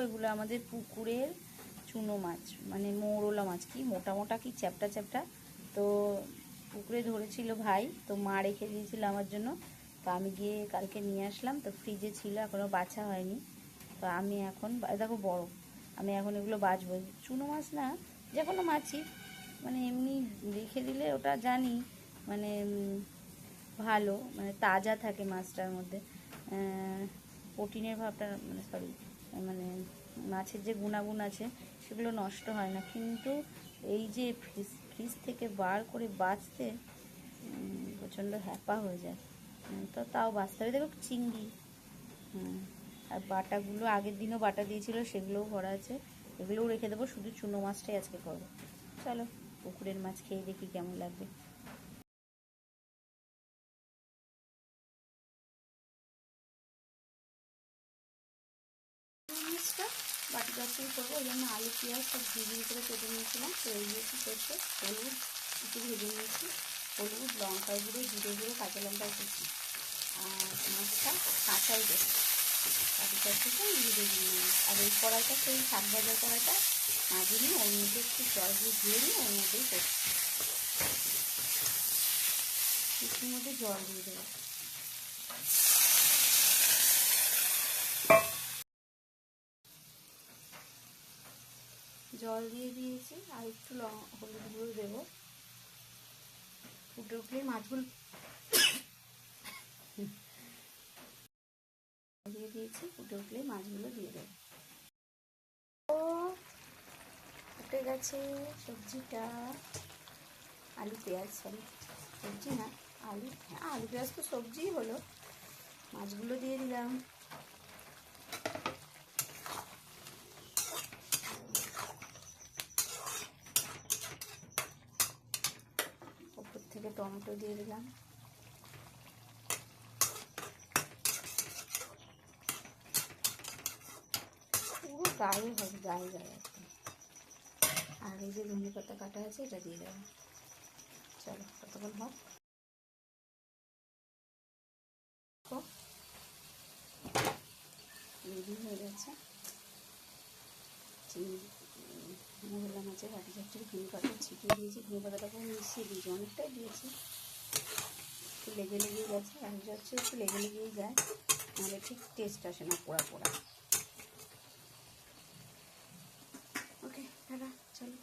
এগুলো আমাদের পুকুরের চুনো মাছ, মানে মৌরলা মাছ, কি মোটা মোটা কি চ্যাপটা চ্যাপটা। তো পুকুরে ধরেছিল ভাই, তো মা রেখে দিয়েছিল আমার জন্য। তো আমি গিয়ে কালকে নিয়ে আসলাম, তো ফ্রিজে ছিল, এখনও বাছা হয়নি। তো আমি এখন দেখো বড়, আমি এখন এগুলো বাছবো। চুনো মাছ না, যে কোনো মাছই মানে এমনি রেখে দিলে ওটা জানি মানে ভালো, মানে তাজা থাকে মাছটার মধ্যে, প্রোটিনের ভাবটা মানে সরি মানে মাছের যে গুণাগুণ আছে সেগুলো নষ্ট হয় না। কিন্তু এই যে ফ্রিজ থেকে বার করে বাছতে প্রচণ্ড হ্যাপা হয়ে যায়। তো তাও বাছতে হবে। দেখো চিংড়ি, আর বাটাগুলো আগের দিনও বাটা দিয়েছিল, সেগুলোও ভরা আছে, এগুলোও রেখে দেবো। শুধু চুনো মাছটাই আজকে করবো। চলো পুকুরের মাছ খেয়ে দেখি কেমন লাগবে। মাছটা বাটি বাটিই করবো, ওই জন্য আলু পেঁয়াজ সব দিয়ে করে কেটে নিয়েছিলাম। তো এই দিয়েছি সরষে, হলুদ একটু ভেজে নিয়েছি, হলুদ, লঙ্কা গুঁড়ো, জিরে গুঁড়ো, কাঁচা লঙ্কা কুচি, আর মাছটা কাঁচাই দেবো। বাটি বাটিটা ভেজে দিয়ে, আর এই কড়াইটা সেই শাক ভাজার কড়াইটা মাঝে নিয়ে ওর মধ্যে একটু জল দিয়ে ধুয়ে নিয়ে ওর মধ্যেই করছি। কিছুর মধ্যে জল দিয়ে দেবো। জল দিয়ে দিয়েছি, আর একটু হলুদ গুঁড়ো দেবো। ফুটে উঠলেই মাছগুলো দিয়ে দিয়েছি, ফুটে উঠলেই মাছগুলো দিয়ে দেবো। ফুটে গেছে সবজিটা, আলু পেঁয়াজ, সরি সবজি না আলু, হ্যাঁ আলু পেঁয়াজ তো সবজিই হলো। মাছগুলো দিয়ে দিলাম। ওপর থেকে টমেটো দিয়ে দিলাম। পুরো গায়ে হবে, গায়ে গায়ে একদম। আর এই যে ধনে পাতা কাটা আছে, এটা দিয়ে দেবো। চলো কতক্ষণ হোক, রেডি হয়ে গেছে। মৌরলা মাছের বাটি ঝাপটির ধনে পাতা ছিটিয়ে দিয়েছি, ধনে পাতাটা পুরো মিশিয়ে দিয়েছি, অনেকটাই দিয়েছি। একটু লেগে লেগেই গেছে, বাটি ঝাপটি একটু লেগে লেগেই যায়, নাহলে ঠিক টেস্ট আসে না, পোড়া পোড়া। ওকে টাটা, চলো।